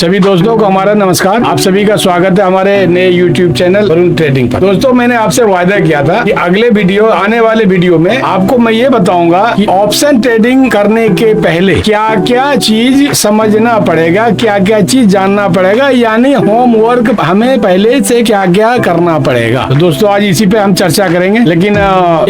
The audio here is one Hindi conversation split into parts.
सभी दोस्तों को हमारा नमस्कार। आप सभी का स्वागत है हमारे नए YouTube चैनल वरुण ट्रेडिंग पर। दोस्तों, मैंने आपसे वायदा किया था कि अगले वीडियो आने वाले वीडियो में आपको मैं ये बताऊंगा कि ऑप्शन ट्रेडिंग करने के पहले क्या क्या चीज समझना पड़ेगा, क्या क्या चीज जानना पड़ेगा, यानी होमवर्क हमें पहले से क्या क्या करना पड़ेगा। तो दोस्तों, आज इसी पे हम चर्चा करेंगे। लेकिन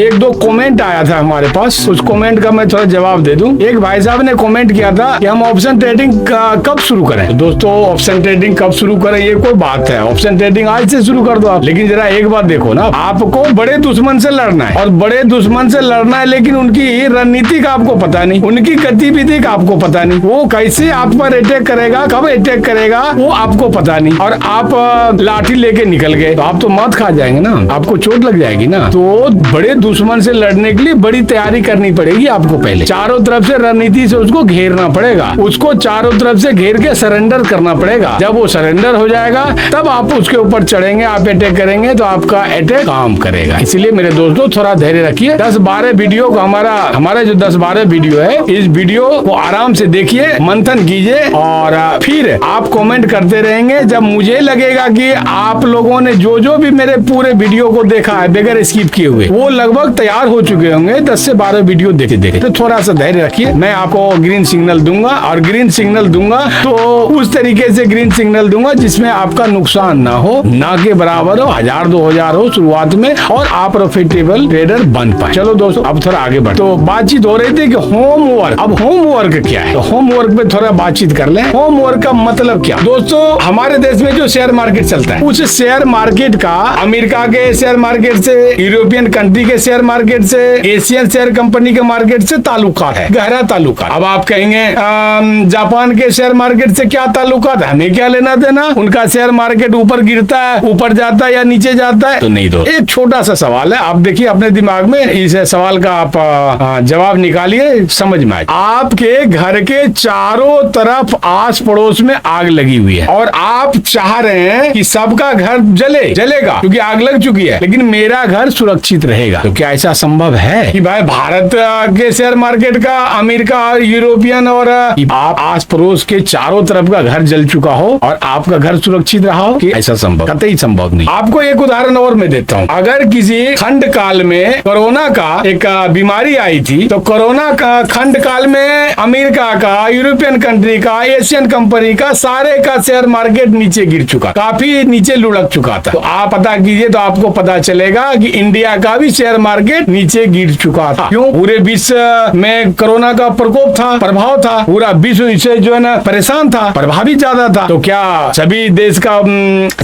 एक दो कॉमेंट आया था हमारे पास, उस कॉमेंट का मैं थोड़ा जवाब दे दूं। एक भाई साहब ने कॉमेंट किया था कि हम ऑप्शन ट्रेडिंग कब शुरू करें। दोस्तों, ऑप्शन ट्रेडिंग कब शुरू करें ये कोई बात है, ऑप्शन ट्रेडिंग आज से शुरू कर दो आप। लेकिन जरा एक बात देखो ना, आपको बड़े दुश्मन से लड़ना है और बड़े दुश्मन से लड़ना है, लेकिन उनकी रणनीति का आपको पता नहीं, उनकी गतिविधि का आपको पता नहीं, वो कैसे आप पर अटैक करेगा, कब अटैक करेगा वो आपको पता नहीं, और आप लाठी लेके निकल गए तो आप तो मात खा जाएंगे ना, आपको चोट लग जाएगी ना। तो बड़े दुश्मन से लड़ने के लिए बड़ी तैयारी करनी पड़ेगी आपको। पहले चारों तरफ से रणनीति से उसको घेरना पड़ेगा, उसको चारों तरफ से घेर के सरेंडर करना पड़ेगा। जब वो सरेंडर हो जाएगा तब आप उसके ऊपर चढ़ेंगे, आप अटैक करेंगे तो आपका अटैक काम करेगा। इसलिए मेरे दोस्तों, थोड़ा धैर्य रखिए। 10-12 वीडियो को हमारा जो 10-12 वीडियो है, इस वीडियो को आराम से देखिए, मंथन कीजिए और फिर आप कमेंट करते रहेंगे। जब मुझे लगेगा कि आप लोगों ने जो भी मेरे पूरे वीडियो को देखा है बगैर स्किप किए हुए, वो लगभग तैयार हो चुके होंगे 10 से 12 वीडियो देखे तो थोड़ा सा धैर्य रखिए। मैं आपको ग्रीन सिग्नल दूंगा, और ग्रीन सिग्नल दूंगा तो उस तरीके से ग्रीन सिग्नल दूंगा जिसमें आपका नुकसान ना हो, ना के बराबर हो, 1000-2000 हो शुरुआत में, और आप प्रॉफिटेबल ट्रेडर बन पाए। चलो दोस्तों, अब थोड़ा आगे बढ़ते। तो बातचीत हो रही थी कि होमवर्क, अब होमवर्क क्या है, तो होमवर्क पे थोड़ा बातचीत कर लें। होमवर्क का मतलब क्या दोस्तों, हमारे देश में जो शेयर मार्केट चलता है, उस शेयर मार्केट का अमेरिका के शेयर मार्केट से, यूरोपियन कंट्री के शेयर मार्केट से, एशियन शेयर कंपनी के मार्केट से ताल्लुकात है, गहरा ताल्लुकात। अब आप कहेंगे जापान के शेयर मार्केट से क्या ताल्लुकात है, हमें क्या लेना देना, उनका शेयर मार्केट ऊपर गिरता है, ऊपर जाता है या नीचे जाता है। तो नहीं दोस्त, एक छोटा सा सवाल है, आप देखिए अपने दिमाग में, इस सवाल का आप जवाब निकालिए, समझ में आए। आपके घर के चारों तरफ आस पड़ोस में आग लगी हुई है और आप चाह रहे हैं कि सबका घर जलेगा क्योंकि आग लग चुकी है, लेकिन मेरा घर सुरक्षित रहेगा। तो क्या ऐसा संभव है कि भाई भारत के शेयर मार्केट का, अमेरिका और यूरोपियन और आप आस पड़ोस के चारों तरफ का घर जल चुका हो और आपका घर सुरक्षित रहा हो? कि ऐसा संभव, कतई संभव नहीं। आपको एक उदाहरण और मैं देता हूँ। अगर किसी खंड काल में कोरोना का एक बीमारी आई थी, तो कोरोना का खंड काल में अमेरिका का, यूरोपियन कंट्री का, एशियन कंपनी का, सारे का शेयर मार्केट नीचे गिर चुका, काफी नीचे लुढ़क चुका था। तो आप पता कीजिए तो आपको पता चलेगा कि इंडिया का भी शेयर मार्केट नीचे गिर चुका था। क्यों? पूरे विश्व में कोरोना का प्रकोप था, प्रभाव था, पूरा विश्व इससे जो है ना परेशान था, प्रभावित ज्यादा था। तो क्या सभी देश का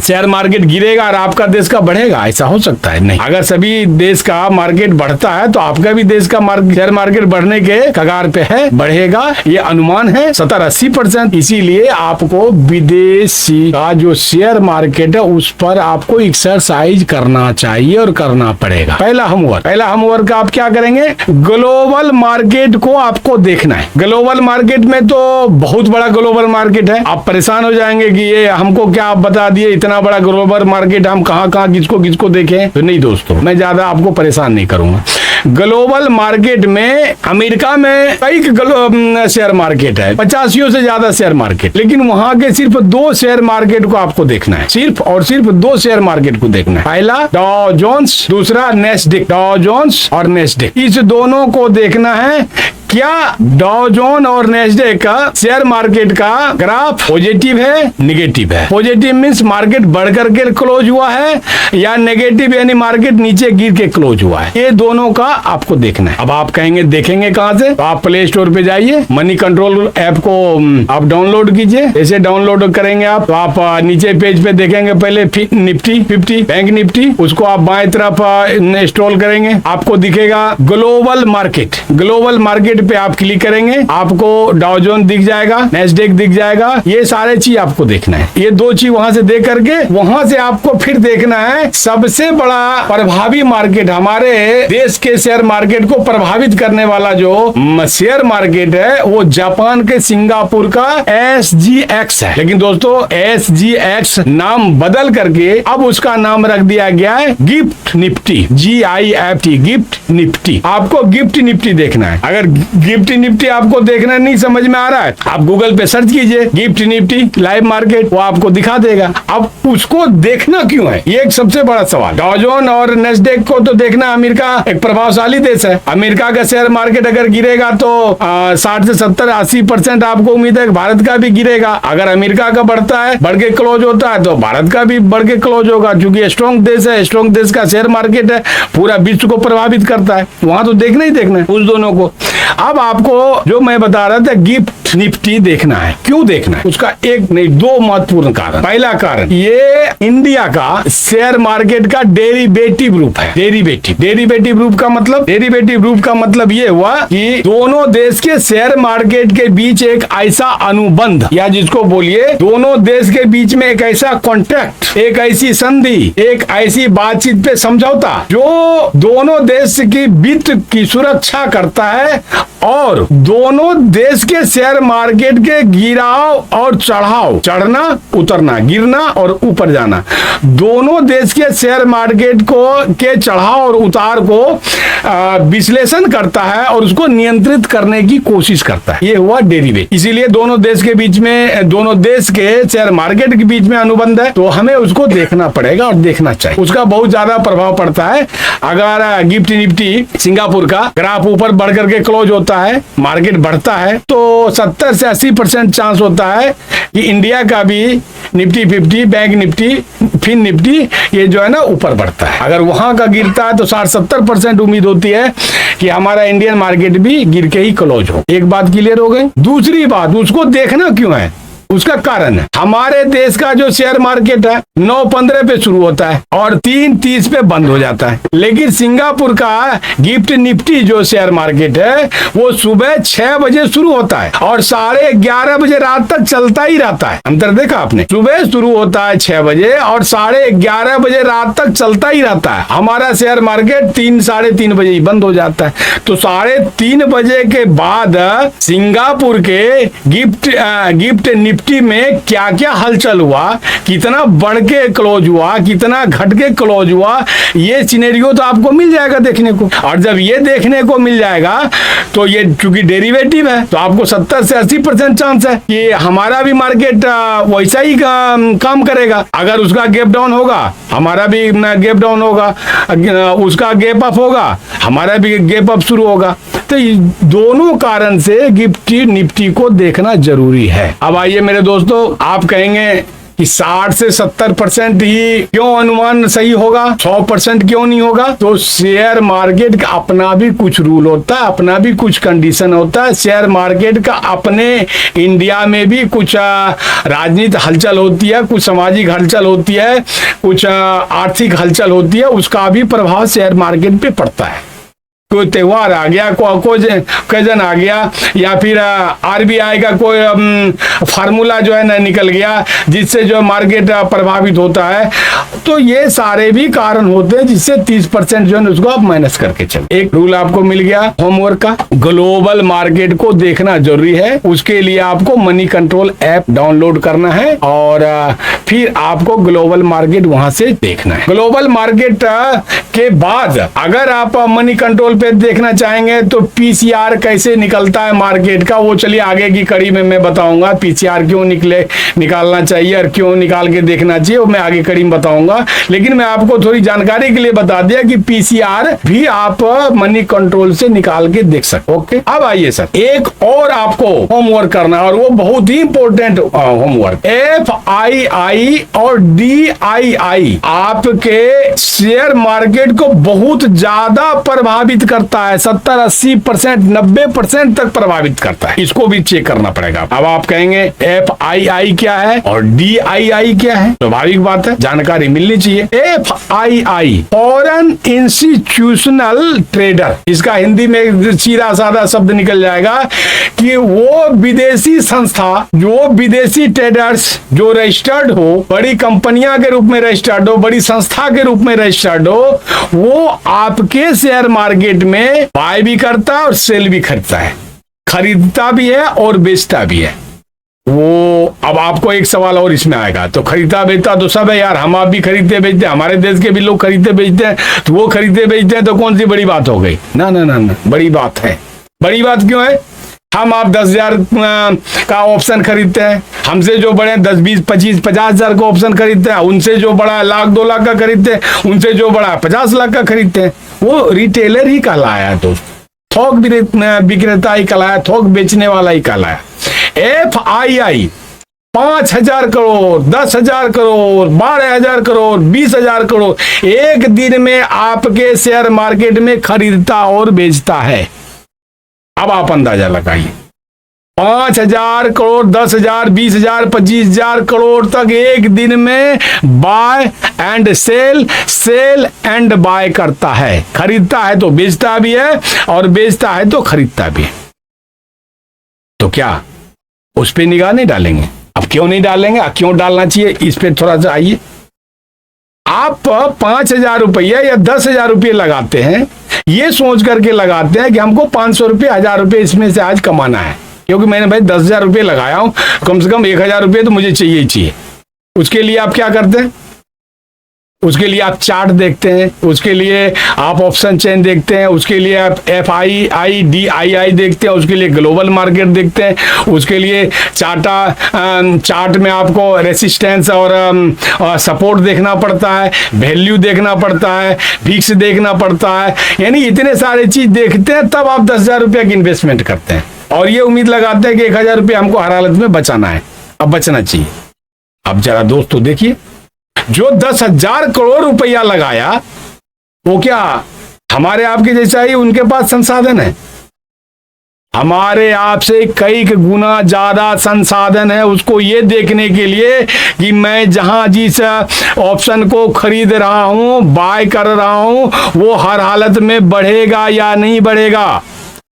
शेयर मार्केट गिरेगा और आपका देश का बढ़ेगा? ऐसा हो सकता है? नहीं। अगर सभी देश का मार्केट बढ़ता है तो आपका भी देश का शेयर मार्केट बढ़ने के कगार पे है, बढ़ेगा, ये अनुमान है 70-80%। इसीलिए आपको विदेशी का जो शेयर मार्केट है उस पर आपको एक्सरसाइज करना चाहिए और करना पड़ेगा। पहला होमवर्क आप क्या करेंगे, ग्लोबल मार्केट को आपको देखना है। ग्लोबल मार्केट में तो बहुत बड़ा ग्लोबल मार्केट है, आप परेशान हो जाएंगे कि ये हमको क्या आप बता दिए, इतना बड़ा ग्लोबल मार्केट, हम कहाँ किसको देखें। तो नहीं दोस्तों, मैं ज्यादा आपको परेशान नहीं करूंगा। ग्लोबल मार्केट में अमेरिका में कई शेयर मार्केट है, 85 से ज्यादा शेयर मार्केट, लेकिन वहां के सिर्फ 2 शेयर मार्केट को आपको देखना है, सिर्फ और सिर्फ 2 शेयर मार्केट को देखना है। पहला डॉ जोन्स, दूसरा नेस्डेक। डॉ जोन्स और नेस्डेक, इस दोनों को देखना है। क्या डॉ जोन और नेस्डेक का शेयर मार्केट का ग्राफ पॉजिटिव है, नेगेटिव है? पॉजिटिव मींस मार्केट बढ़ करके क्लोज हुआ है, या नेगेटिव यानी मार्केट नीचे गिर के क्लोज हुआ है? ये दोनों का आपको देखना है। अब आप कहेंगे देखेंगे कहां से, तो आप प्ले स्टोर पे जाइए, मनी कंट्रोल ऐप को आप डाउनलोड कीजिए। ऐसे डाउनलोड करेंगे आप, तो आप नीचे पेज पे देखेंगे पहले निफ्टी 50, बैंक निफ्टी, उसको आप बाएं तरफ इंस्टॉल करेंगे, आपको दिखेगा ग्लोबल मार्केट। ग्लोबल मार्केट पे आप क्लिक करेंगे, आपको डॉ जोन दिख जाएगा, नेस्डेक दिख जाएगा। ये सारे चीज आपको देखना है। ये 2 चीज वहां से देख करके वहां से आपको फिर देखना है सबसे बड़ा प्रभावी मार्केट, हमारे देश के शेयर मार्केट को प्रभावित करने वाला जो शेयर मार्केट है वो जापान के सिंगापुर का SGX है। लेकिन दोस्तों, SGX नाम बदल करके अब उसका नाम रख दिया गया है gift Nifty, GIFT, gift Nifty. आपको गिफ्ट निफ्टी देखना है। अगर गिफ्ट निफ्टी आपको देखना नहीं समझ में आ रहा है, आप गूगल पे सर्च कीजिए गिफ्ट निफ्टी लाइव मार्केट, वो आपको दिखा देगा। अब उसको देखना क्यों है, ये एक सबसे बड़ा सवाल। डाउ जोन्स और नेस्डेक को तो देखना, अमेरिका एक प्रभावशाली देश है। अमेरिका का शेयर मार्केट अगर गिरेगा तो 60 से 70-80% आपको उम्मीद है भारत का भी गिरेगा। अगर अमेरिका का बढ़ता है, बढ़ के क्लोज होता है, तो भारत का भी बढ़ के क्लोज होगा, क्योंकि स्ट्रॉन्ग देश है, स्ट्रॉन्ग देश का शेयर मार्केट है, पूरा विश्व को प्रभावित करता है। वहां तो देखना ही देखना है उस दोनों को। अब आपको जो मैं बता रहा था गिफ्ट निफ्टी देखना है, क्यों देखना है, उसका एक नहीं दो महत्वपूर्ण कारण। पहला कारण, ये इंडिया का शेयर मार्केट का डेरिवेटिव रूप है। डेरिवेटिव रूप का मतलब ये हुआ कि दोनों देश के शेयर मार्केट के बीच एक ऐसा अनुबंध, या जिसको बोलिए दोनों देश के बीच में एक ऐसा कॉन्ट्रैक्ट, एक ऐसी संधि, एक ऐसी बातचीत पे समझौता जो दोनों देश की वित्त की सुरक्षा करता है और दोनों देश के शेयर मार्केट के गिराव और चढ़ाव, चढ़ना उतरना, गिरना और ऊपर जाना, दोनों देश के शेयर मार्केट को के चढ़ाव और उतार को विश्लेषण करता है और उसको नियंत्रित करने की कोशिश करता है। ये हुआ डेरिवेटिव। इसीलिए दोनों देश के बीच में, दोनों देश के शेयर मार्केट के बीच में अनुबंध है, तो हमें उसको देखना पड़ेगा और देखना चाहिए। उसका बहुत ज्यादा प्रभाव पड़ता है। अगर गिफ्ट निफ्टी सिंगापुर का ग्राफ ऊपर बढ़ करके क्लोज होता है, मार्केट बढ़ता है, तो 70 से 80% चांस होता है कि इंडिया का भी Nifty 50, bank Nifty, fin Nifty, ये जो है ना ऊपर बढ़ता है। अगर वहां का गिरता है तो 60-70% उम्मीद होती है कि हमारा इंडियन मार्केट भी गिर के ही क्लोज हो। एक बात क्लियर हो गई। दूसरी बात, उसको देखना क्यों है, उसका कारण है हमारे देश का जो शेयर मार्केट है 9:15 पे शुरू होता है और 3:30 पे बंद हो जाता है, लेकिन सिंगापुर का गिफ्ट निफ्टी जो शेयर मार्केट है वो सुबह 6 बजे शुरू होता है और 11:30 बजे रात तक चलता ही रहता है। अंतर देखा आपने, सुबह शुरू होता है 6 बजे और 11:30 बजे रात तक चलता ही रहता है। हमारा शेयर मार्केट 3-3:30 बजे ही बंद हो जाता है। तो 3:30 बजे के बाद सिंगापुर के गिफ्ट निफ्टी में क्या क्या हलचल हुआ, कितना बढ़ के क्लोज हुआ, कितना घट के क्लोज हुआ, ये सिनेरियो तो आपको मिल जाएगा देखने को। और जब ये देखने को मिल जाएगा तो ये चूंकि डेरिवेटिव है तो आपको 70 से 80% चांस है कि हमारा भी मार्केट वैसा ही काम करेगा। अगर उसका गैप डाउन होगा, हमारा भी गैप डाउन होगा, उसका गैप अप होगा, हमारा भी गैप अप शुरू होगा। तो दोनों कारण से गिफ्ट निफ्टी को देखना जरूरी है। अब आइए मेरे दोस्तों, आप कहेंगे कि 60 से 70% ही क्यों अनुमान सही होगा, 100% क्यों नहीं होगा? तो शेयर मार्केट का अपना भी कुछ रूल होता है, अपना भी कुछ कंडीशन होता है। शेयर मार्केट का अपने इंडिया में भी कुछ राजनीतिक हलचल होती है, कुछ सामाजिक हलचल होती है, कुछ आर्थिक हलचल होती है, उसका भी प्रभाव शेयर मार्केट पे पड़ता है। कोई त्योहार आ गया, ओकेजन आ गया, या फिर आरबीआई का कोई फार्मूला जो है ना निकल गया जिससे जो मार्केट प्रभावित होता है, तो ये सारे भी कारण होते हैं जिससे 30% जो है उसको आप माइनस करके चले। एक रूल आपको मिल गया होमवर्क का, ग्लोबल मार्केट को देखना जरूरी है। उसके लिए आपको मनी कंट्रोल ऐप डाउनलोड करना है और फिर आपको ग्लोबल मार्केट वहां से देखना है। ग्लोबल मार्केट के बाद अगर आप मनी कंट्रोल पे देखना चाहेंगे तो पीसीआर कैसे निकलता है मार्केट का, वो चलिए आगे की कड़ी में मैं बताऊंगा। पीसीआर क्यों निकालना चाहिए और क्यों निकाल के देखना चाहिए, वो मैं आगे कड़ी में बताऊंगा। लेकिन मैं आपको थोड़ी जानकारी के लिए बता दिया कि पीसीआर भी आप मनी कंट्रोल से निकाल के देख सकते। ओके, अब आइए सर, एक और आपको होमवर्क करना, और वो बहुत ही इंपॉर्टेंट होमवर्क। FII और DII आपके शेयर मार्केट को बहुत ज्यादा प्रभावित करता है, 70-80%, 90% तक प्रभावित करता है। इसको भी चेक करना पड़ेगा। अब आप कहेंगे FII क्या है और DII क्या है? स्वाभाविक बात है, जानकारी मिलनी चाहिए। FII फॉरेन इंस्टीट्यूशनल ट्रेडर, इसका हिंदी में सीधा साधा शब्द निकल जाएगा कि वो विदेशी संस्था, जो विदेशी ट्रेडर्स जो रजिस्टर्ड हो, बड़ी कंपनियां के रूप में रजिस्टर्ड हो, बड़ी संस्था के रूप में रजिस्टर्ड हो, वो आपके शेयर मार्केट में बाय भी करता है और सेल भी करता है, खरीदता भी है और बेचता भी है। वो अब आपको एक सवाल और इसमें आएगा, तो खरीदता बेचता तो सब है यार, हम आप भी खरीदते बेचते हैं, हमारे देश के भी लोग खरीदते बेचते हैं, तो वो खरीदते बेचते हैं, तो कौन सी बड़ी बात हो गई? ना ना ना ना, बड़ी बात है। बड़ी बात क्यों है? हम आप 10,000 का ऑप्शन खरीदते हैं, हमसे जो बड़े 10, 20, 25, 50,000 का ऑप्शन खरीदते हैं, उनसे जो बड़ा 1,00,000, 2,00,000 का खरीदते हैं, उनसे जो बड़ा 50 लाख का खरीदते हैं। वो रिटेलर ही कहलाया दोस्त, थोक विक्रेता ही कहलाया, थोक बेचने वाला ही कहलाया। FII 5,000 करोड़, 10,000 करोड़, 12,000 करोड़, 20,000 करोड़ एक दिन में आपके शेयर मार्केट में खरीदता और बेचता है। अब आप अंदाजा लगाइए, 5,000 करोड़, 10,000, 20,000, 25,000 करोड़ तक एक दिन में buy and sell, sell and buy करता है। खरीदता है तो बेचता भी है और बेचता है तो खरीदता भी है। तो क्या उस पे निगाह नहीं डालेंगे? अब क्यों नहीं डालेंगे? क्यों डालना चाहिए, इस पे थोड़ा सा आइए। आप 5,000 रुपया या 10,000 रुपये लगाते हैं, ये सोच करके लगाते हैं कि हमको 500 रुपये, 1,000 रुपये इसमें से आज कमाना है, क्योंकि मैंने भाई 10,000 रुपये लगाया हूं, कम से कम 1,000 रुपये तो मुझे चाहिए ही चाहिए। उसके लिए आप क्या करते हैं? उसके लिए आप चार्ट देखते हैं, उसके लिए आप ऑप्शन चेन देखते हैं, उसके लिए आप FII DII देखते हैं, उसके लिए ग्लोबल मार्केट देखते हैं, उसके लिए चार्ट में आपको रेसिस्टेंस और सपोर्ट देखना पड़ता है, वैल्यू देखना पड़ता है, फिक्स देखना पड़ता है, यानी इतने सारे चीज देखते हैं, तब आप 10,000 रुपये की इन्वेस्टमेंट करते हैं और ये उम्मीद लगाते हैं कि 1,000 रुपये हमको हर हालत में बचाना है। अब बचना चाहिए। अब जरा दोस्तों देखिए, जो 10,000 करोड़ रुपया लगाया, वो क्या हमारे आपके जैसा ही उनके पास संसाधन है? हमारे आपसे कई गुना ज्यादा संसाधन है उसको ये देखने के लिए कि मैं जहां जिस ऑप्शन को खरीद रहा हूं, बाय कर रहा हूं, वो हर हालत में बढ़ेगा या नहीं बढ़ेगा।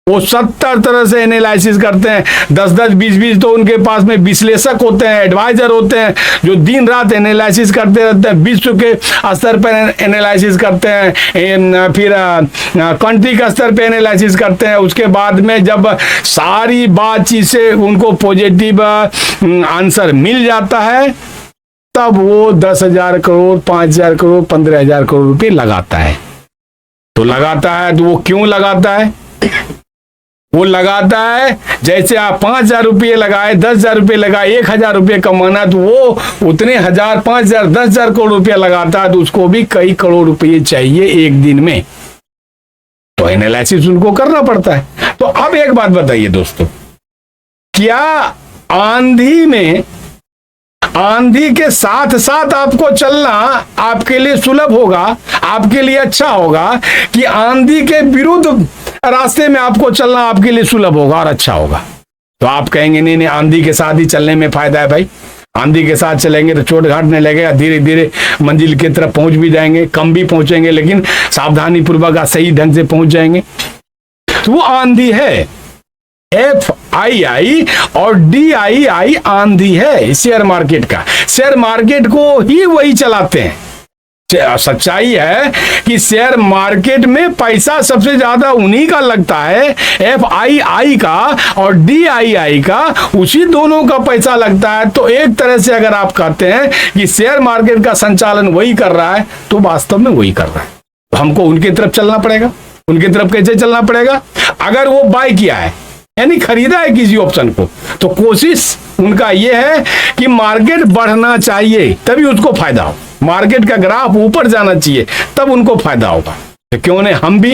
वो 70 तरह से एनालिसिस करते हैं, 10-10, 20-20 तो उनके पास में विश्लेषक होते हैं, एडवाइजर होते हैं, जो दिन रात एनालिसिस करते रहते हैं, विश्व के स्तर पर एनालिसिस करते हैं, फिर कंट्री के स्तर पे एनालिसिस करते हैं। उसके बाद में जब सारी बातचीत से उनको पॉजिटिव आंसर मिल जाता है, तब वो 10,000 करोड़, 5,000 करोड़, 15,000 करोड़ रुपये लगाता है। तो लगाता है तो वो क्यों लगाता है? वो लगाता है जैसे आप 5,000 रुपये लगाए, 10,000 रुपये लगाए, 1,000 रुपये कमाना, तो वो उतने 1,000, 5,000, 10,000 करोड़ रुपया लगाता है, तो उसको भी कई करोड़ रुपये चाहिए एक दिन में। तो एनालिसिस उनको करना पड़ता है। तो अब एक बात बताइए दोस्तों, क्या आंधी के साथ साथ आपको चलना आपके लिए सुलभ होगा, आपके लिए अच्छा होगा, कि आंधी के विरुद्ध रास्ते में आपको चलना आपके लिए सुलभ होगा और अच्छा होगा? तो आप कहेंगे नहीं, आंधी के साथ ही चलने में फायदा है भाई, आंधी के साथ चलेंगे तो चोट घाट नहीं लगेगा, धीरे धीरे मंजिल की तरफ पहुंच भी जाएंगे, कम भी पहुंचेंगे, लेकिन सावधानी पूर्वक सही ढंग से पहुंच जाएंगे। तो वो आंधी है, FII और DII आंधी है शेयर मार्केट का। शेयर मार्केट को ही वही चलाते हैं। सच्चाई है कि शेयर मार्केट में पैसा सबसे ज्यादा उन्हीं का लगता है, FII का और DII का, उसी दोनों का पैसा लगता है। तो एक तरह से अगर आप कहते हैं कि शेयर मार्केट का संचालन वही कर रहा है, तो वास्तव में वही कर रहा है। तो हमको उनकी तरफ चलना पड़ेगा। उनकी तरफ कैसे चलना पड़ेगा? अगर वो बाय किया है, यानी खरीदा है किसी ऑप्शन को, तो कोशिश उनका यह है कि मार्केट बढ़ना चाहिए, तभी उसको फायदा हो। मार्केट का ग्राफ ऊपर जाना चाहिए, तब उनको फायदा होगा। तो क्यों नहीं हम भी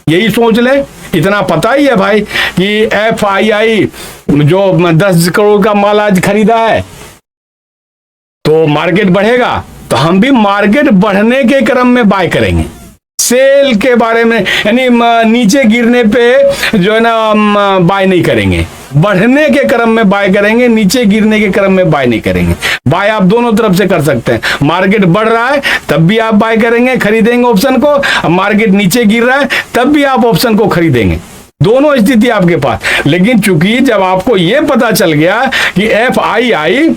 यही सोच लें? इतना पता ही है भाई कि FII जो 10 करोड़ का माल आज खरीदा है, तो मार्केट बढ़ेगा, तो हम भी मार्केट बढ़ने के क्रम में बाय करेंगे। सेल के बारे में, यानी नीचे गिरने पे जो है ना बाय नहीं करेंगे, बढ़ने के क्रम में बाय करेंगे, नीचे गिरने के क्रम में बाय नहीं करेंगे। बाय आप दोनों तरफ से कर सकते हैं। मार्केट बढ़ रहा है तब भी आप बाय करेंगे, खरीदेंगे ऑप्शन को, मार्केट नीचे गिर रहा है तब भी आप ऑप्शन को खरीदेंगे। दोनों स्थिति आपके पास। लेकिन चूंकि जब आपको यह पता चल गया कि FII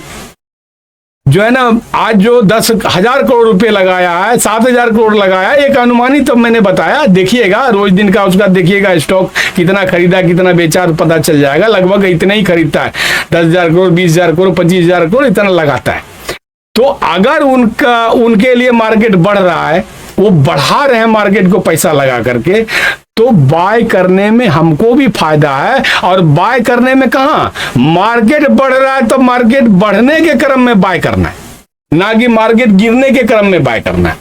जो है ना आज जो 10,000 करोड़ रुपए लगाया है, 7,000 करोड़ लगाया, एक अनुमानित तब मैंने बताया, देखिएगा रोज दिन का उसका देखिएगा स्टॉक कितना खरीदा कितना बेचा, तो पता चल जाएगा। लगभग इतना ही खरीदता है, 10,000 करोड़, 20,000 करोड़, 25,000 करोड़, इतना लगाता है। तो अगर उनके लिए मार्केट बढ़ रहा है, वो बढ़ा रहे हैं मार्केट को पैसा लगा करके, तो बाय करने में हमको भी फायदा है। और बाय करने में कहां, मार्केट बढ़ रहा है तो मार्केट बढ़ने के क्रम में बाय करना है, ना कि मार्केट गिरने के क्रम में बाय करना है।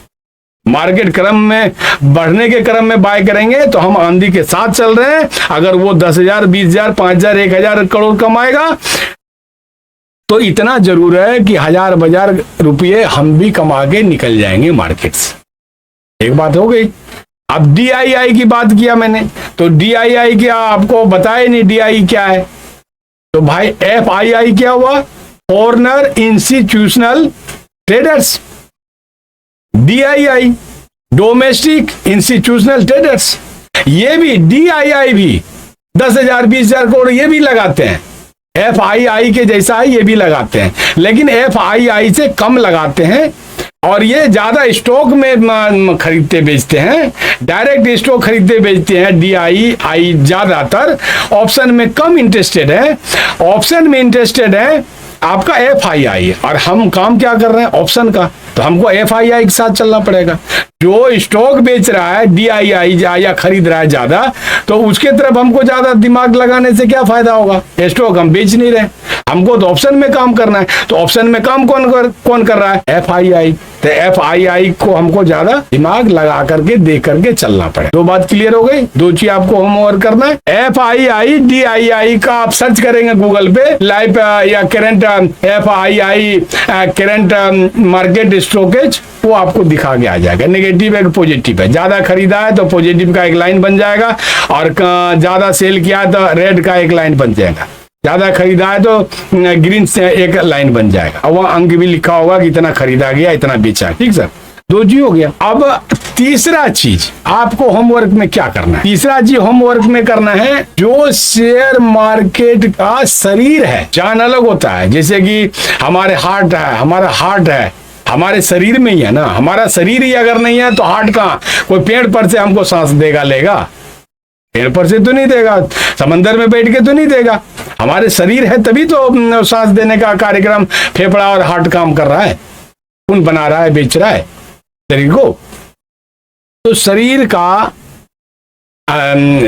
मार्केट क्रम में बढ़ने के क्रम में बाय करेंगे तो हम आंधी के साथ चल रहे हैं। अगर वो 10,000, 20,000, 5,000, 1,000 करोड़ कमाएगा तो इतना जरूर है कि 1,000 रुपये हम भी कमा के निकल जाएंगे मार्केट से। एक बात हो गई। अब DII की बात किया मैंने, तो DII क्या आपको बताया नहीं, DII क्या है। तो भाई FII क्या हुआ, foreigner institutional traders. DII domestic institutional traders. ये भी DII भी 10,000, 20,000 करोड़ ये भी लगाते हैं। FII के जैसा है ये भी लगाते हैं, लेकिन FII से कम लगाते हैं। और ये ज्यादा स्टॉक में खरीदते बेचते हैं, डायरेक्ट स्टॉक खरीदते बेचते हैं। DII ज्यादातर ऑप्शन में कम इंटरेस्टेड है, ऑप्शन में इंटरेस्टेड है आपका FII। और हम काम क्या कर रहे हैं, ऑप्शन का, तो हमको FII के साथ चलना पड़ेगा। जो स्टॉक बेच रहा है DII या खरीद रहा है ज्यादा, तो उसके तरफ हमको ज्यादा दिमाग लगाने से क्या फायदा होगा। स्टॉक हम बेच नहीं रहे, हमको तो ऑप्शन में काम करना है। तो ऑप्शन में काम कौन कर रहा है, FII। तो FII को हमको ज्यादा दिमाग लगा करके देख करके चलना पड़ेगा। दो बात क्लियर हो गई। दो चीज आपको होमवर्क करना है, FII DII का आप सर्च करेंगे गूगल पे, लाइव या current FII current market stockage, वो आपको दिखा के आ जाएगा। नेगेटिव है पॉजिटिव है, ज्यादा खरीदा है तो पॉजिटिव का एक लाइन बन जाएगा, और ज्यादा सेल किया है तो रेड का एक लाइन बन जाएगा। ज्यादा खरीदा है तो ग्रीन से एक लाइन बन जाएगा, और वह अंक भी लिखा होगा कि इतना खरीदा गया, इतना बेचा। ठीक सर, दो जी हो गया। अब तीसरा चीज आपको होमवर्क में क्या करना है, तीसरा चीज होमवर्क में करना है, जो शेयर मार्केट का शरीर है, जान अलग होता है। जैसे कि हमारे हार्ट है, हमारा हार्ट है हमारे शरीर में ही है ना, हमारा शरीर ही अगर नहीं है तो हार्ट कहाँ, कोई पेड़ पर से हमको सांस देगा, लेगा, पेड़ पर से तो नहीं देगा, समंदर में बैठ के तो नहीं देगा। हमारे शरीर है तभी तो सांस देने का कार्यक्रम फेफड़ा और हार्ट काम कर रहा है, खून बना रहा है, बेच रहा है शरीर को। तो शरीर का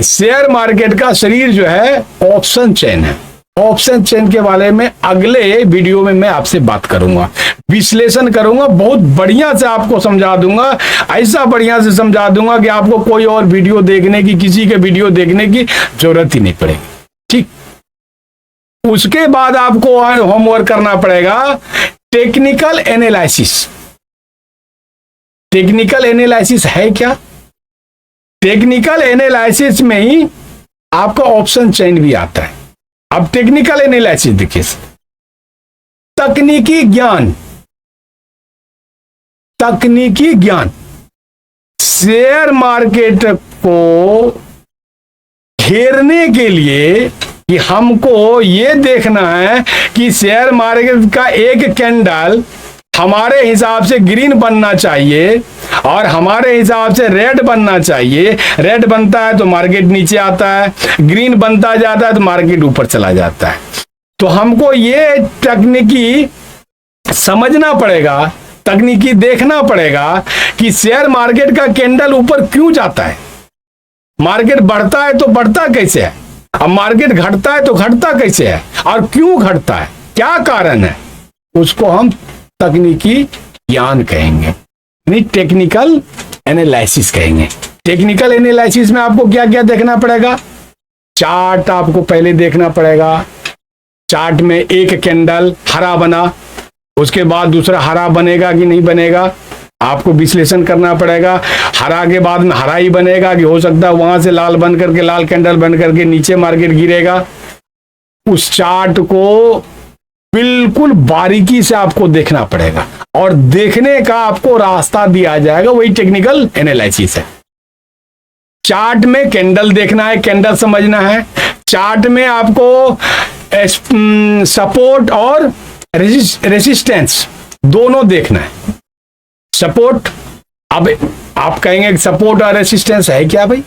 शेयर मार्केट का शरीर जो है ऑप्शन चेन है। ऑप्शन चेन के बारे में अगले वीडियो में मैं आपसे बात करूंगा, विश्लेषण करूंगा, बहुत बढ़िया से आपको समझा दूंगा, ऐसा बढ़िया से समझा दूंगा कि आपको कोई और वीडियो देखने की, किसी के वीडियो देखने की जरूरत ही नहीं पड़ेगी। ठीक, उसके बाद आपको होमवर्क करना पड़ेगा टेक्निकल एनालिसिस। टेक्निकल एनालिसिस है क्या, टेक्निकल एनालिसिस में ही आपका ऑप्शन चेन भी आता है। अब टेक्निकल एनालिसिस देखिए, तकनीकी ज्ञान, तकनीकी ज्ञान शेयर मार्केट को घेरने के लिए कि हमको ये देखना है कि शेयर मार्केट का एक कैंडल हमारे हिसाब से ग्रीन बनना चाहिए और हमारे हिसाब से रेड बनना चाहिए। रेड बनता है तो मार्केट नीचे आता है, ग्रीन बनता जाता है तो मार्केट ऊपर चला जाता है। तो हमको ये तकनीकी समझना पड़ेगा, तकनीकी देखना पड़ेगा कि शेयर मार्केट का कैंडल ऊपर क्यों जाता है, मार्केट बढ़ता है तो बढ़ता कैसे है, अब मार्केट घटता है तो घटता कैसे है, और क्यों घटता है, क्या कारण है, उसको हम तकनीकी ज्ञान कहेंगे, यानी टेक्निकल एनालिसिस कहेंगे। टेक्निकल एनालिसिस में आपको क्या क्या देखना पड़ेगा, चार्ट आपको पहले देखना पड़ेगा। चार्ट में एक कैंडल हरा बना, उसके बाद दूसरा हरा बनेगा कि नहीं बनेगा, आपको विश्लेषण करना पड़ेगा। हरा के बाद में हरा ही बनेगा कि हो सकता है वहां से लाल बन करके, लाल कैंडल बन करके नीचे मार्केट गिरेगा। उस चार्ट को बिल्कुल बारीकी से आपको देखना पड़ेगा और देखने का आपको रास्ता दिया जाएगा, वही टेक्निकल एनालिसिस है। चार्ट में कैंडल देखना है, कैंडल समझना है। चार्ट में आपको सपोर्ट और रेजिस्टेंस दोनों देखना है। सपोर्ट, अब आप कहेंगे कि सपोर्ट और रेजिस्टेंस है क्या भाई,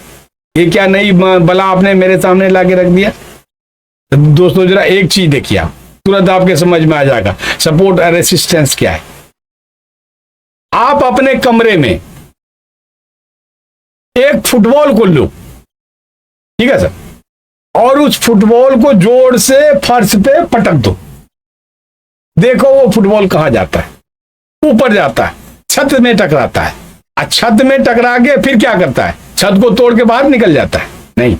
ये क्या नई बला आपने मेरे सामने लाके रख दिया। तो दोस्तों जरा एक चीज देखिए, आप तुरंत आपके समझ में आ जाएगा सपोर्ट और रेजिस्टेंस क्या है। आप अपने कमरे में एक फुटबॉल को लो, ठीक है सर, और उस फुटबॉल को जोर से फर्श पे पटक दो, देखो वो फुटबॉल कहां जाता है, ऊपर जाता है, छत में टकराता है। छत में टकरा के फिर क्या करता है, छत को तोड़ के बाहर निकल जाता है? नहीं,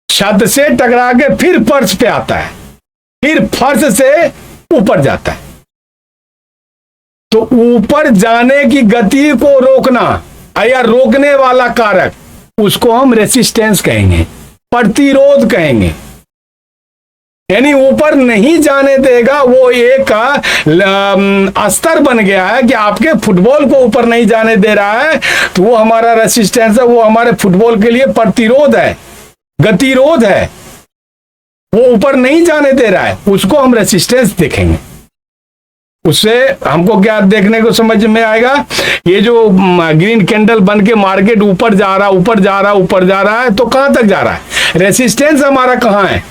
छत से टकरा के फिर फर्श पे आता है, फिर फर्श से ऊपर जाता है। तो ऊपर जाने की गति को रोकना या रोकने वाला कारक, उसको हम रेसिस्टेंस कहेंगे, प्रतिरोध कहेंगे। यानी ऊपर नहीं जाने देगा, वो एक अस्तर बन गया है कि आपके फुटबॉल को ऊपर नहीं जाने दे रहा है, तो वो हमारा रेसिस्टेंस है, वो हमारे फुटबॉल के लिए प्रतिरोध है, गतिरोध है। वो ऊपर नहीं जाने दे रहा है, उसको हम रेसिस्टेंस देखेंगे। उससे हमको क्या देखने को समझ में आएगा, ये जो ग्रीन कैंडल बन के मार्केट ऊपर जा रहा, ऊपर जा रहा, ऊपर जा रहा है, तो कहां तक जा रहा है? रेसिस्टेंस हमारा कहां है?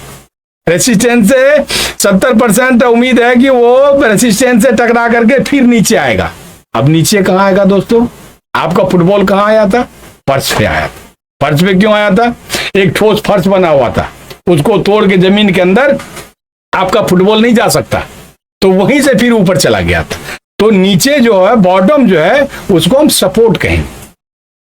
रेसिस्टेंस से 70% उम्मीद है कि वो रेसिस्टेंस से टकरा करके फिर नीचे आएगा। अब नीचे कहां आएगा दोस्तों? आपका फुटबॉल कहां आया था? फर्श पे आया था। फर्श पे क्यों आया था? एक ठोस फर्श बना हुआ था, उसको तोड़ के जमीन के अंदर आपका फुटबॉल नहीं जा सकता, तो वहीं से फिर ऊपर चला गया था। तो नीचे जो है, बॉटम जो है, उसको हम सपोर्ट कहेंगे।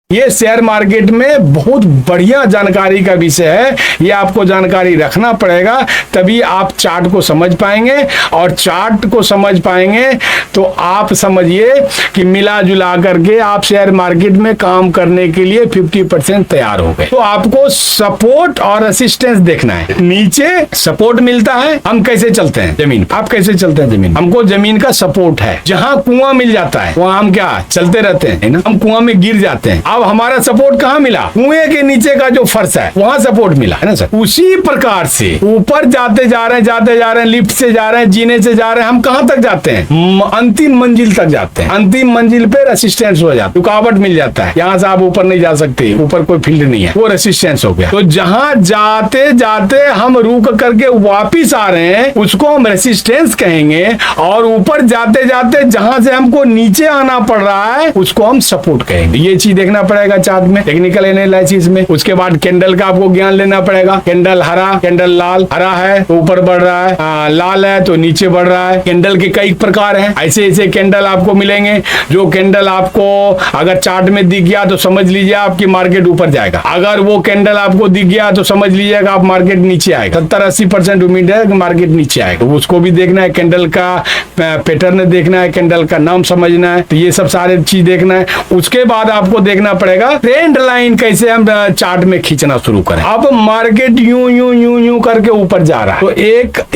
ये शेयर मार्केट में बहुत बढ़िया जानकारी का विषय है, ये आपको जानकारी रखना पड़ेगा, तभी आप चार्ट को समझ पाएंगे। और चार्ट को समझ पाएंगे तो आप समझिए कि मिला जुला करके आप शेयर मार्केट में काम करने के लिए 50% तैयार हो गए। तो आपको सपोर्ट और रेसिस्टेंस देखना है। नीचे सपोर्ट मिलता है, हम कैसे चलते हैं जमीन, आप कैसे चलते हैं जमीन? हमको जमीन का सपोर्ट है। जहां कुआं मिल जाता है वहां हम क्या चलते रहते हैं, है ना? हम कुआं में गिर जाते हैं। अब हमारा सपोर्ट कहां मिला? कुएं के नीचे का जो फर्श है वहां सपोर्ट मिला, है ना सर? उसी प्रकार से ऊपर जाते जा रहे हैं, जाते जा रहे हैं, लिफ्ट से जा रहे हैं, जीने से जा रहे हैं, हम कहां तक जाते हैं? अंतिम मंजिल तक जाते हैं। अंतिम मंजिल पे रेसिस्टेंस हो जाता है, रुकावट मिल जाता है, यहां से आप ऊपर नहीं जा सकते, ऊपर कोई फील्ड नहीं है, वो रेसिस्टेंस हो गया। तो जहां जाते जाते हम रुक करके वापिस आ रहे हैं, उसको हम रेसिस्टेंस कहेंगे। और ऊपर जाते जाते जहां से हमको नीचे आना पड़ रहा है, उसको हम सपोर्ट कहेंगे। ये चीज देखना पड़ेगा चार्ट में, टेक्निकल एनालिसिस में। उसके बाद कैंडल का आपको ज्ञान लेना पड़ेगा। कैंडल हरा, कैंडल लाल, हरा है तो ऊपर बढ़ रहा है, लाल है तो नीचे बढ़ रहा है। कैंडल के कई प्रकार हैं, ऐसे ऐसे कैंडल आपको मिलेंगे। जो कैंडल आपको अगर चार्ट में दिख गया तो समझ लीजिए आपकी मार्केट ऊपर जाएगा। अगर वो कैंडल आपको दिख गया तो समझ लीजिएगा आप मार्केट नीचे आएगा। 70-80% उम्मीद है कि मार्केट नीचे आएगा। तो उसको भी देखना है, कैंडल का पैटर्न देखना है, कैंडल का नाम समझना है, तो ये सब सारे चीज देखना है। उसके बाद आपको देखना पड़ेगा ट्रेंड लाइन कैसे हम चार्ट में खींचना शुरू करें। अब मार्केट यूं यूं यूं यूं करके ऊपर जा रहा है, तो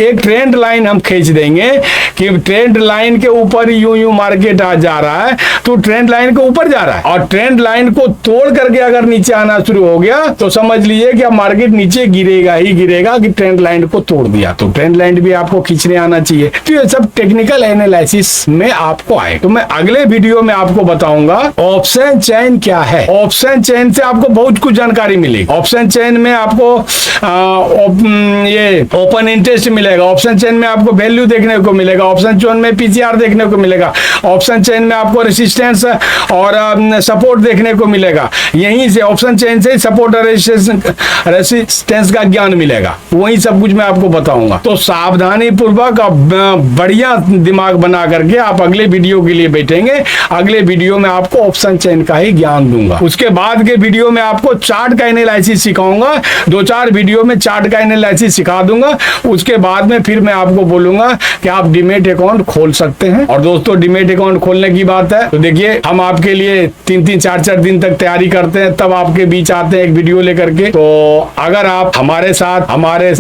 एक ट्रेंड लाइन हम खींच देंगे कि ट्रेंड लाइन के ऊपर यूं यूं मार्केट आ जा रहा है, तो ट्रेंड लाइन के ऊपर जा रहा है। और ट्रेंड लाइन को तोड़ करके अगर नीचे आना शुरू हो गया तो समझ लीजिए कि अब मार्केट नीचे गिरेगा ही गिरेगा, कि ट्रेंड लाइन को तोड़ दिया। तो ट्रेंड लाइन भी आपको खींचने आना चाहिए। तो ये सब टेक्निकल एनालिसिस में आपको आए। तो मैं अगले वीडियो में आपको बताऊंगा ऑप्शन चेन क्या है। ऑप्शन चेन से आपको बहुत कुछ जानकारी मिलेगी। ऑप्शन चेन में आपको ये ओपन इंटरेस्ट मिलेगा। ऑप्शन चेन में आपको वैल्यू देखने को मिलेगा। ऑप्शन चेन में पीसीआर देखने को मिलेगा। ऑप्शन चेन में आपको रेसिस्टेंस और सपोर्ट देखने को मिलेगा। यहीं से ऑप्शन चेन से सपोर्ट और रेसिस्टेंस का ज्ञान मिलेगा। वही सब कुछ मैं आपको बताऊंगा। तो सावधानी पूर्वक बढ़िया दिमाग बना करके आप अगले वीडियो के लिए बैठेंगे। अगले वीडियो में आपको ऑप्शन चेन का ही ज्ञान दूंगा। उसके बाद के वीडियो में आपको चार्ट का एनालिसिस सिखाऊंगा। 2-4 वीडियो में चार्ट का एनालिसिस सिखा दूंगा। उसके बाद में फिर मैं आपको बोलूंगा कि आप डीमेट अकाउंट खोल सकते हैं। और दोस्तों, डीमेट अकाउंट खोलने की बात है तो देखिए, हम आपके लिए 3-3, 4-4 दिन तक तैयारी करते हैं, तब आपके बीच आते हैं एक वीडियो लेकर के। तो अगर आप हमारे साथ हमारे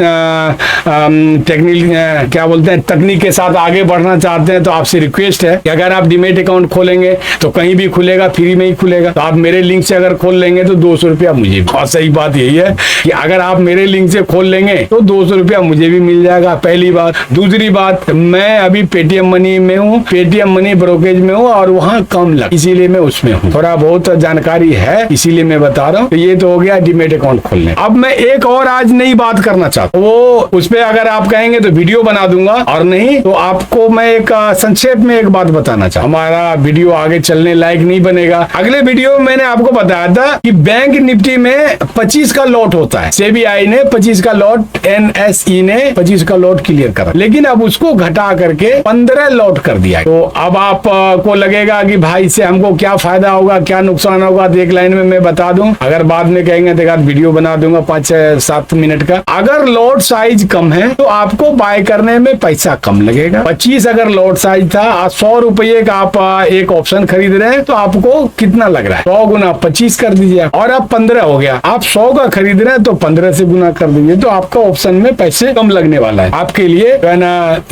तकनीक के साथ आगे बढ़ना चाहते हैं तो आपसे रिक्वेस्ट है कि अगर आप डीमेट अकाउंट खोलेंगे तो कहीं भी खुलेगा, फ्री में ही खुलेगा। तो आप मेरे लिंक से अगर खोल लेंगे तो 200 रुपया मुझे। बहुत सही बात यही है कि अगर आप मेरे लिंक से खोल लेंगे तो 200 रुपया मुझे भी मिल जाएगा, पहली बात। दूसरी बात, मैं अभी पेटीएम मनी में हूँ। पेटीएम मनी ब्रोकरेज में हूँ और वहाँ कम लग, इसीलिए मैं उसमें हूँ। थोड़ा बहुत जानकारी है इसीलिए मैं बता रहा हूँ। तो ये तो हो गया डीमेट अकाउंट खोलने। अब मैं एक और आज नई बात करना चाहता हूँ, वो उस पर अगर आप कहेंगे तो वीडियो बना दूंगा, और नहीं तो आपको मैं एक संक्षेप में एक बात बताना चाहता हूँ। हमारा वीडियो आगे चलने लायक नहीं बनेगा। अगले वीडियो में मैंने आपको बताया था कि बैंक निफ्टी में 25 का लॉट होता है। सेबीआई ने 25 का लॉट, एनएसई ने 25 का लॉट क्लियर करा, लेकिन अब उसको घटा करके 15 लॉट कर दिया। तो अब आपको लगेगा कि भाई इससे हमको क्या फायदा होगा, क्या नुकसान होगा, तो एक लाइन में मैं बता दूं। अगर बाद में कहेंगे तो वीडियो बना दूंगा 5-7 मिनट का। अगर लॉट साइज कम है तो आपको बाय करने में पैसा कम लगेगा। 25 अगर लॉट साइज था, 100 रुपये का आप एक ऑप्शन खरीद रहे हैं, तो आपको कितना लग रहा है? 100 गुना 25 कर दीजिए, और अब 15 हो गया। आप 100 का खरीद रहे हैं तो 15 से गुना कर दीजिए, तो आपका ऑप्शन में पैसे कम लगने वाला है। आपके लिए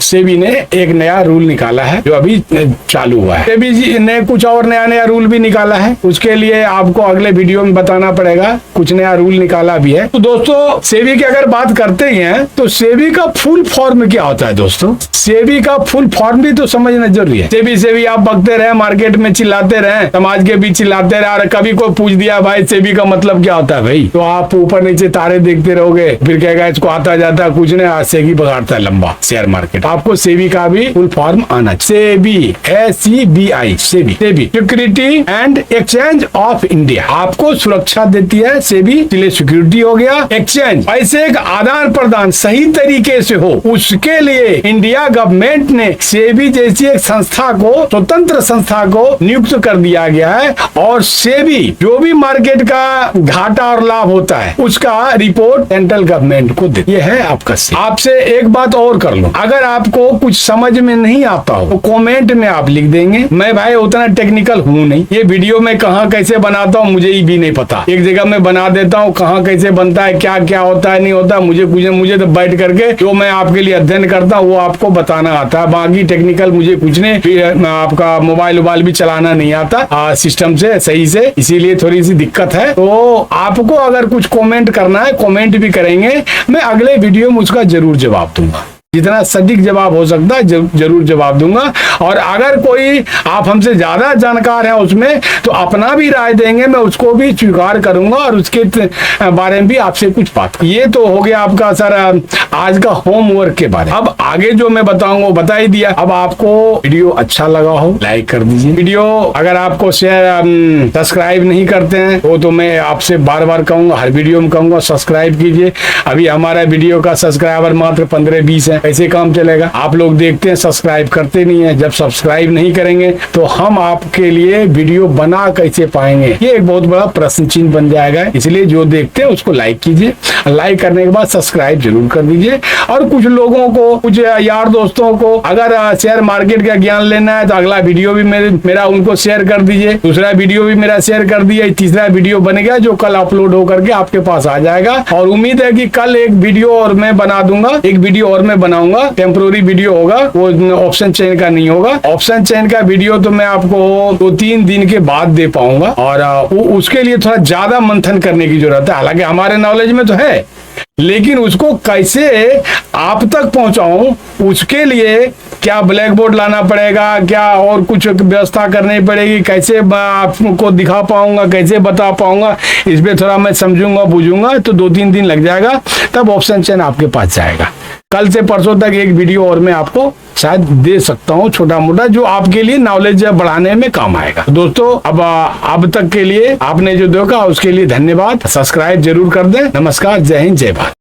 सेबी ने एक नया रूल निकाला है जो अभी चालू हुआ है। सेबी जी ने कुछ और नया रूल भी निकाला है, उसके लिए आपको अगले वीडियो में बताना पड़ेगा। कुछ नया रूल निकाला भी है। तो दोस्तों सेबी की अगर बात करते ही हैं तो सेबी का फुल फॉर्म क्या होता है दोस्तों? सेबी का फुल फॉर्म भी तो समझना जरूरी है। सेबी आप बकते रहे, मार्केट में चिल्लाते रहे, समाज के बीच चिल्लाते रहे, और कभी कोई पूछ दिया भाई सेबी का मतलब क्या होता है भाई, तो आप ऊपर नीचे तारे देखते रहोगे, फिर कहेगा इसको आता जाता कुछ नहीं, आज सेबी बगाड़ता है लंबा शेयर मार्केट। आपको सेबी का भी फुल फॉर्म आना चाहिए। SEBI, SEBI, SEBI security and exchange of India आपको सुरक्षा देती है। सेबी इसलिए सिक्योरिटी हो गया। एक्सचेंज, पैसे का आदान प्रदान सही तरीके से हो, उसके लिए इंडिया गवर्नमेंट ने सेबी जैसी एक संस्था को, स्वतंत्र संस्था को नियुक्त कर दिया गया है, और सेबी जो भी मार्केट का घाटा और लाभ होता है उसका रिपोर्ट सेंट्रल गवर्नमेंट को देती है। ये है आपका सेबी। आपसे एक बात और कर लो, अगर आपको कुछ समझ में नहीं आता हो तो कमेंट में आप लिख देंगे। मैं भाई उतना टेक्निकल हूँ नहीं, ये वीडियो में कहाँ कैसे बनाता हूँ मुझे भी नहीं पता। एक जगह में बना देता हूँ, कहाँ कैसे बनता है, क्या क्या होता है नहीं होता, मुझे तो बैठ करके जो मैं आपके लिए अध्ययन करता हूँ वो आपको बताना आता है। बाकी टेक्निकल मुझे कुछ नहीं, फिर आपका मोबाइल भी चलाना नहीं आता सिस्टम से सही से, इसीलिए थोड़ी सी दिक्कत है। तो आपको अगर कुछ कमेंट करना है, कमेंट भी करेंगे, मैं अगले वीडियो में उसका जरूर जवाब दूंगा। जितना सटीक जवाब हो सकता है जरूर जवाब दूंगा। और अगर कोई आप हमसे ज्यादा जानकार हैं उसमें तो अपना भी राय देंगे, मैं उसको भी स्वीकार करूंगा और उसके बारे में भी आपसे कुछ बात। ये तो हो गया आपका सर आज का होमवर्क के बारे में। अब आगे जो मैं बताऊंगा बता ही दिया। अब आपको वीडियो अच्छा लगा हो लाइक कर दीजिए। वीडियो अगर आपको शेयर सब्सक्राइब नहीं करते हैं तो मैं आपसे बार बार कहूंगा, हर वीडियो में कहूंगा सब्सक्राइब कीजिए। अभी हमारा वीडियो का सब्सक्राइबर मात्र 15-20 है, कैसे काम चलेगा? आप लोग देखते हैं सब्सक्राइब करते नहीं है। जब सब्सक्राइब नहीं करेंगे तो हम आपके लिए वीडियो बना कैसे पाएंगे? ये एक बहुत बड़ा प्रश्न चिन्ह बन जाएगा। इसलिए जो देखते हैं उसको लाइक कीजिए, लाइक करने के बाद सब्सक्राइब जरूर कर दीजिए। और कुछ लोगों को, कुछ यार दोस्तों को अगर शेयर मार्केट का ज्ञान लेना है तो अगला वीडियो भी मेरा उनको शेयर कर दीजिए, दूसरा वीडियो भी मेरा शेयर कर दीजिए, तीसरा वीडियो बनेगा जो कल अपलोड होकर के आपके पास आ जाएगा। और उम्मीद है कि कल एक वीडियो और मैं बना दूंगा, एक वीडियो और मैं बनाऊंगा, टेम्पोररी वीडियो होगा, वो ऑप्शन चेन का नहीं होगा। ऑप्शन चेन का वीडियो तो मैं आपको 2-3 दिन के बाद दे पाऊंगा, और उसके लिए थोड़ा ज्यादा मंथन करने की जरूरत है। हालांकि हमारे नॉलेज में तो है, लेकिन उसको कैसे आप तक पहुंचाऊं उसके लिए क्या ब्लैक बोर्ड लाना पड़ेगा, क्या और कुछ व्यवस्था करनी पड़ेगी, कैसे आपको दिखा पाऊंगा, कैसे बता पाऊंगा, इस पे थोड़ा मैं समझूंगा बूझूंगा, तो 2-3 दिन लग जाएगा, तब ऑप्शन चेन आपके पास जाएगा। कल से परसों तक एक वीडियो और मैं आपको शायद दे सकता हूँ, छोटा मोटा, जो आपके लिए नॉलेज बढ़ाने में काम आएगा। दोस्तों अब तक के लिए आपने जो देखा उसके लिए धन्यवाद। सब्सक्राइब जरूर कर दें। नमस्कार, जय हिंद, जय भारत।